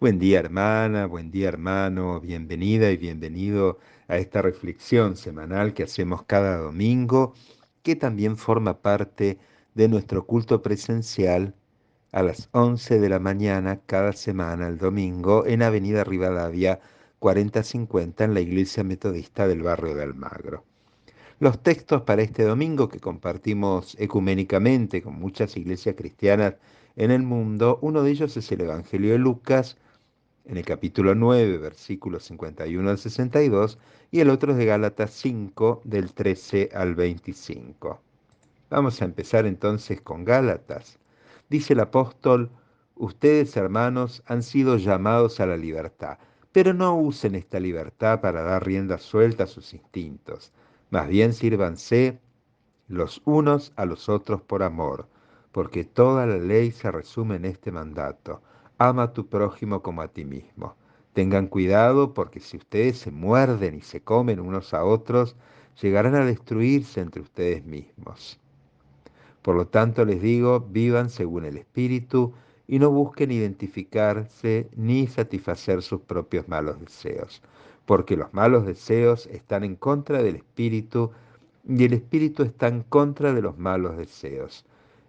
Buen día hermana, buen día hermano, bienvenida y bienvenido a esta reflexión semanal que hacemos cada domingo, que también forma parte de nuestro culto presencial a las 11 de la mañana cada semana el domingo en Avenida Rivadavia 4050 en la Iglesia Metodista del barrio de Almagro. Los textos para este domingo que compartimos ecuménicamente con muchas iglesias cristianas en el mundo, uno de ellos es el Evangelio de Lucas, en el capítulo 9, versículos 51 al 62, y el otro es de Gálatas 5, del 13 al 25. Vamos a empezar entonces con Gálatas. Dice el apóstol, ustedes hermanos han sido llamados a la libertad, pero no usen esta libertad para dar rienda suelta a sus instintos. Más bien sírvanse los unos a los otros por amor, porque toda la ley se resume en este mandato: ama a tu prójimo como a ti mismo. Tengan cuidado porque si ustedes se muerden y se comen unos a otros, llegarán a destruirse entre ustedes mismos. Por lo tanto les digo, vivan según el Espíritu y no busquen identificarse ni satisfacer sus propios malos deseos, porque los malos deseos están en contra del Espíritu y el Espíritu está en contra de los malos deseos.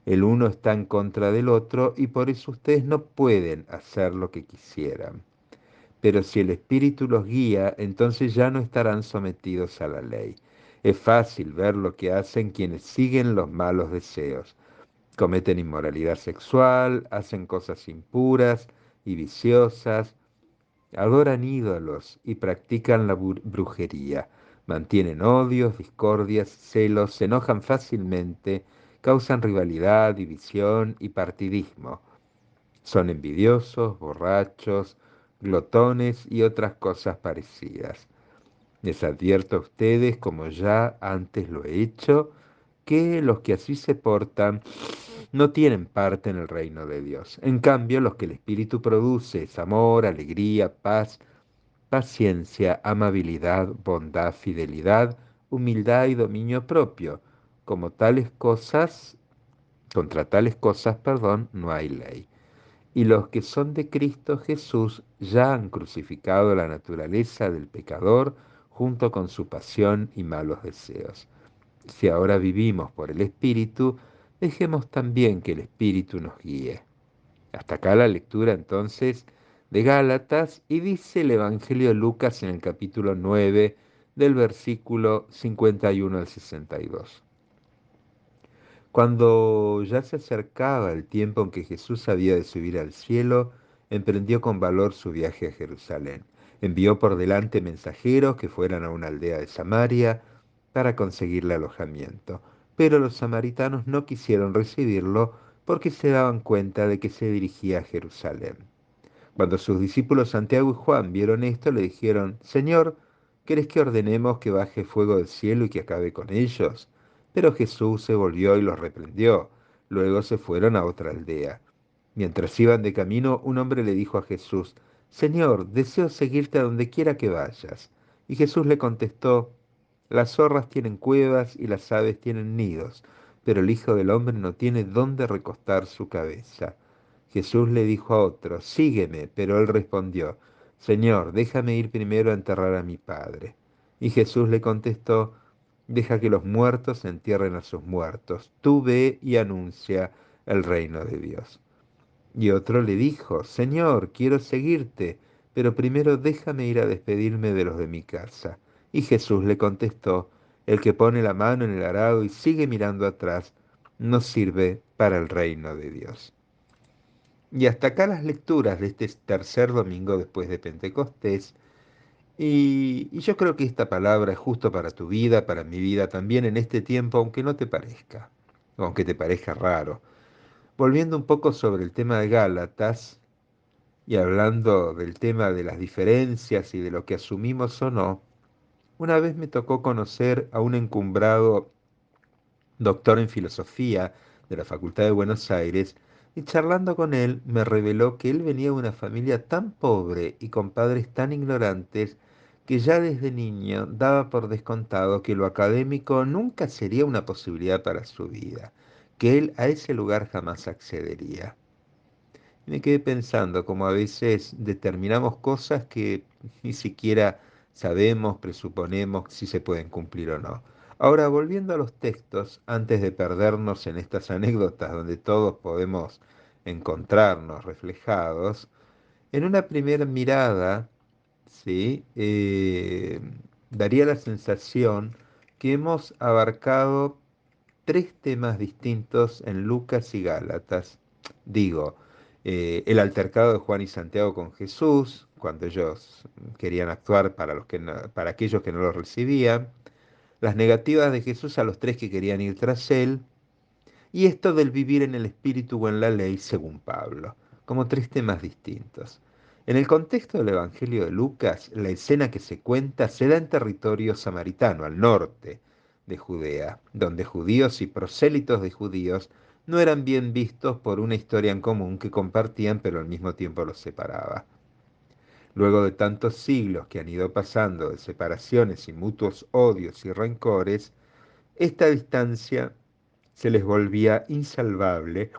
El uno está en contra del otro y por eso ustedes no pueden hacer lo que quisieran. Pero si el Espíritu los guía, entonces ya no estarán sometidos a la ley. Es fácil ver lo que hacen quienes siguen los malos deseos. Cometen inmoralidad sexual, hacen cosas impuras y viciosas, adoran ídolos y practican la brujería. Mantienen odios, discordias, celos, se enojan fácilmente, causan rivalidad, división y partidismo. Son envidiosos, borrachos, glotones y otras cosas parecidas. Les advierto a ustedes, como ya antes lo he hecho, que los que así se portan no tienen parte en el reino de Dios. En cambio, los que el Espíritu produce es amor, alegría, paz, paciencia, amabilidad, bondad, fidelidad, humildad y dominio propio. Como tales cosas, contra tales cosas, perdón, no hay ley. Y los que son de Cristo Jesús ya han crucificado la naturaleza del pecador junto con su pasión y malos deseos. Si ahora vivimos por el Espíritu, dejemos también que el Espíritu nos guíe. Hasta acá la lectura entonces de Gálatas y dice el Evangelio de Lucas en el capítulo 9 del versículo 51 al 62. Cuando ya se acercaba el tiempo en que Jesús había de subir al cielo, emprendió con valor su viaje a Jerusalén. Envió por delante mensajeros que fueran a una aldea de Samaria para conseguirle alojamiento. Pero los samaritanos no quisieron recibirlo porque se daban cuenta de que se dirigía a Jerusalén. Cuando sus discípulos Santiago y Juan vieron esto, le dijeron, Señor, ¿querés que ordenemos que baje fuego del cielo y que acabe con ellos? Pero Jesús se volvió y los reprendió. Luego se fueron a otra aldea. Mientras iban de camino, un hombre le dijo a Jesús, Señor, deseo seguirte a donde quiera que vayas. Y Jesús le contestó, las zorras tienen cuevas y las aves tienen nidos, pero el Hijo del Hombre no tiene dónde recostar su cabeza. Jesús le dijo a otro, sígueme, pero él respondió, Señor, déjame ir primero a enterrar a mi padre. Y Jesús le contestó, deja que los muertos entierren a sus muertos, tú ve y anuncia el reino de Dios. Y otro le dijo, Señor, quiero seguirte, pero primero déjame ir a despedirme de los de mi casa. Y Jesús le contestó, el que pone la mano en el arado y sigue mirando atrás, no sirve para el reino de Dios. Y hasta acá las lecturas de este tercer domingo después de Pentecostés. Y yo creo que esta palabra es justo para tu vida, para mi vida también en este tiempo, aunque no te parezca, o aunque te parezca raro. Volviendo un poco sobre el tema de Gálatas y hablando del tema de las diferencias y de lo que asumimos o no, una vez me tocó conocer a un encumbrado doctor en filosofía de la Facultad de Buenos Aires, y charlando con él me reveló que él venía de una familia tan pobre y con padres tan ignorantes que ya desde niño daba por descontado que lo académico nunca sería una posibilidad para su vida, que él a ese lugar jamás accedería. Me quedé pensando como a veces determinamos cosas que ni siquiera sabemos, presuponemos si se pueden cumplir o no. Ahora, volviendo a los textos, antes de perdernos en estas anécdotas donde todos podemos encontrarnos reflejados, en una primera mirada, ¿sí? Daría la sensación que hemos abarcado tres temas distintos en Lucas y Gálatas. Digo, el altercado de Juan y Santiago con Jesús, cuando ellos querían actuar para, para aquellos que no lo recibían, las negativas de Jesús a los tres que querían ir tras él, y esto del vivir en el espíritu o en la ley, según Pablo, como tres temas distintos. En el contexto del Evangelio de Lucas, la escena que se cuenta se da en territorio samaritano, al norte de Judea, donde judíos y prosélitos de judíos no eran bien vistos por una historia en común que compartían pero al mismo tiempo los separaba. Luego de tantos siglos que han ido pasando de separaciones y mutuos odios y rencores, esta distancia se les volvía insalvable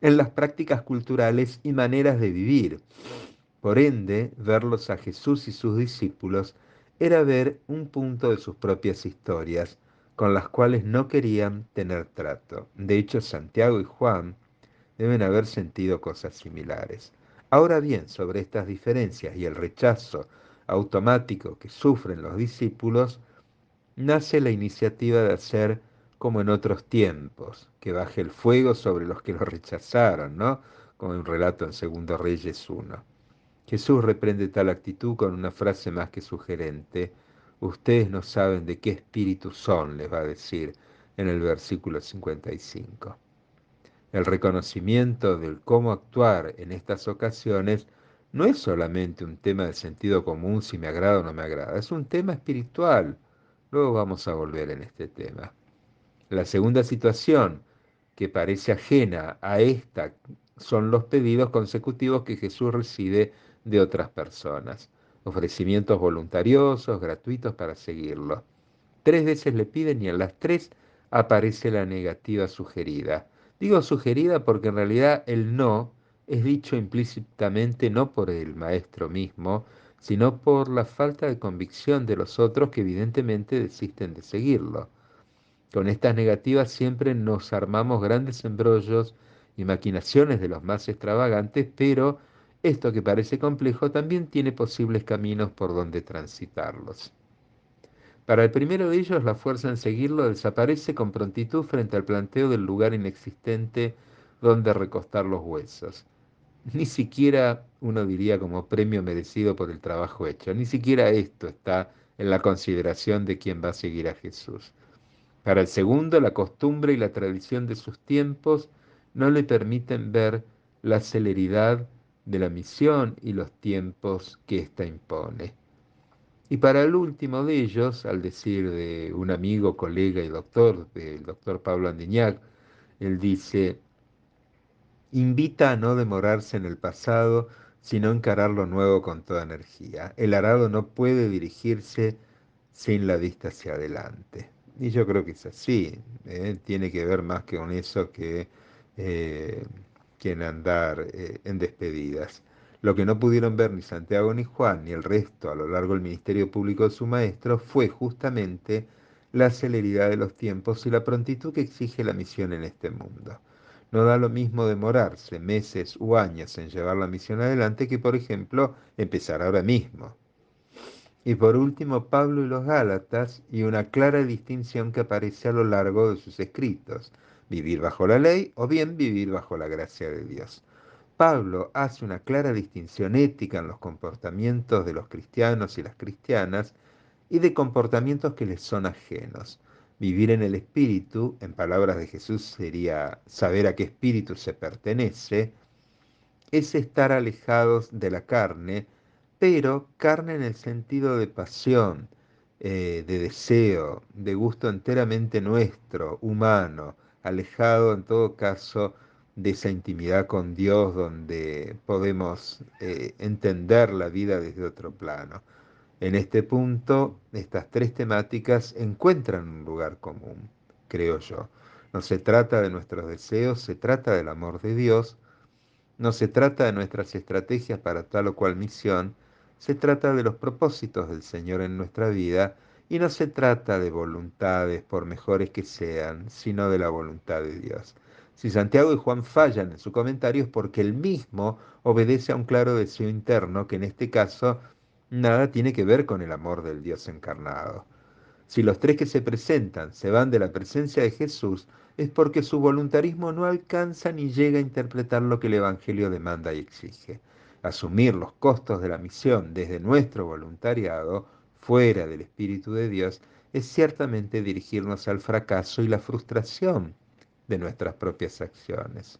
en las prácticas culturales y maneras de vivir. Por ende, verlos a Jesús y sus discípulos era ver un punto de sus propias historias con las cuales no querían tener trato. De hecho, Santiago y Juan deben haber sentido cosas similares. Ahora bien, sobre estas diferencias y el rechazo automático que sufren los discípulos, nace la iniciativa de hacer como en otros tiempos, que baje el fuego sobre los que lo rechazaron, ¿no? Como en un relato en Segundo Reyes 1. Jesús reprende tal actitud con una frase más que sugerente. Ustedes no saben de qué espíritu son, les va a decir en el versículo 55. El reconocimiento del cómo actuar en estas ocasiones no es solamente un tema de sentido común si me agrada o no me agrada, es un tema espiritual. Luego vamos a volver en este tema. La segunda situación que parece ajena a esta son los pedidos consecutivos que Jesús recibe de otras personas, ofrecimientos voluntariosos, gratuitos para seguirlo. Tres veces le piden y en las tres aparece la negativa sugerida. Digo sugerida porque en realidad el no es dicho implícitamente no por el maestro mismo, sino por la falta de convicción de los otros que evidentemente desisten de seguirlo. Con estas negativas siempre nos armamos grandes embrollos y maquinaciones de los más extravagantes, pero esto que parece complejo también tiene posibles caminos por donde transitarlos. Para el primero de ellos, la fuerza en seguirlo desaparece con prontitud frente al planteo del lugar inexistente donde recostar los huesos. Ni siquiera uno diría como premio merecido por el trabajo hecho, ni siquiera esto está en la consideración de quien va a seguir a Jesús. Para el segundo, la costumbre y la tradición de sus tiempos no le permiten ver la celeridad de la misión y los tiempos que ésta impone. Y para el último de ellos, al decir de un amigo, colega y doctor, del doctor Pablo Andiñac, él dice, invita a no demorarse en el pasado, sino encarar lo nuevo con toda energía. El arado no puede dirigirse sin la vista hacia adelante. Y yo creo que es así, tiene que ver más que con eso eh, que en andar en despedidas. Lo que no pudieron ver ni Santiago ni Juan ni el resto a lo largo del ministerio público de su maestro fue justamente la celeridad de los tiempos y la prontitud que exige la misión en este mundo. No da lo mismo demorarse meses u años en llevar la misión adelante que, por ejemplo, empezar ahora mismo. Y por último, Pablo y los Gálatas, y una clara distinción que aparece a lo largo de sus escritos, vivir bajo la ley o bien vivir bajo la gracia de Dios. Pablo hace una clara distinción ética en los comportamientos de los cristianos y las cristianas y de comportamientos que les son ajenos. Vivir en el espíritu, en palabras de Jesús, sería saber a qué espíritu se pertenece, es estar alejados de la carne, pero carne en el sentido de pasión, de deseo, de gusto enteramente nuestro, humano, alejado en todo caso de esa intimidad con Dios donde podemos entender la vida desde otro plano. En este punto, estas tres temáticas encuentran un lugar común, creo yo. No se trata de nuestros deseos, se trata del amor de Dios No se trata de nuestras estrategias para tal o cual misión, se trata de los propósitos del Señor en nuestra vida y no se trata de voluntades, por mejores que sean, sino de la voluntad de Dios. Si Santiago y Juan fallan en su comentario es porque el mismo obedece a un claro deseo interno que en este caso nada tiene que ver con el amor del Dios encarnado. Si los tres que se presentan se van de la presencia de Jesús, es porque su voluntarismo no alcanza ni llega a interpretar lo que el Evangelio demanda y exige. Asumir los costos de la misión desde nuestro voluntariado, fuera del Espíritu de Dios, es ciertamente dirigirnos al fracaso y la frustración de nuestras propias acciones.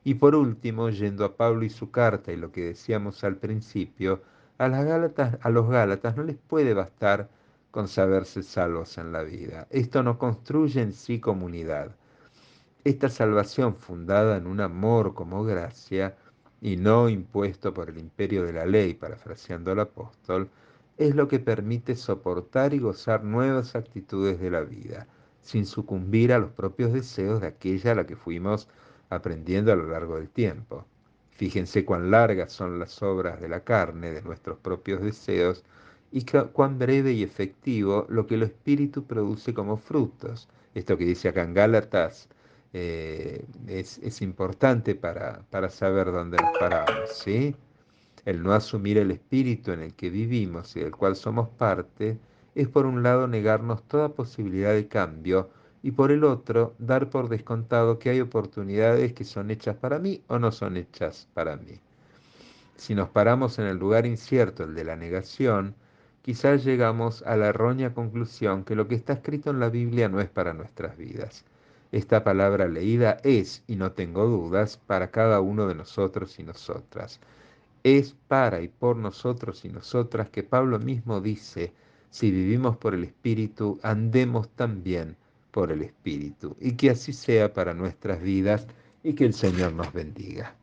Y por último, yendo a Pablo y su carta y lo que decíamos al principio, a los Gálatas no les puede bastar con saberse salvos en la vida. Esto no construye en sí comunidad. Esta salvación fundada en un amor como gracia y no impuesto por el imperio de la ley, parafraseando al apóstol, es lo que permite soportar y gozar nuevas actitudes de la vida, sin sucumbir a los propios deseos de aquella a la que fuimos aprendiendo a lo largo del tiempo. Fíjense cuán largas son las obras de la carne, de nuestros propios deseos, y cuán breve y efectivo lo que el Espíritu produce como frutos. Esto que dice acá en Gálatas es importante para saber dónde nos paramos, ¿sí? El no asumir el espíritu en el que vivimos y del cual somos parte es por un lado negarnos toda posibilidad de cambio y por el otro dar por descontado que hay oportunidades que son hechas para mí o no son hechas para mí. Si nos paramos en el lugar incierto, el de la negación, quizás llegamos a la errónea conclusión que lo que está escrito en la Biblia no es para nuestras vidas. Esta palabra leída es, y no tengo dudas, para cada uno de nosotros y nosotras. Es para y por nosotros y nosotras que Pablo mismo dice, si vivimos por el Espíritu, andemos también por el Espíritu. Y que así sea para nuestras vidas y que el Señor nos bendiga.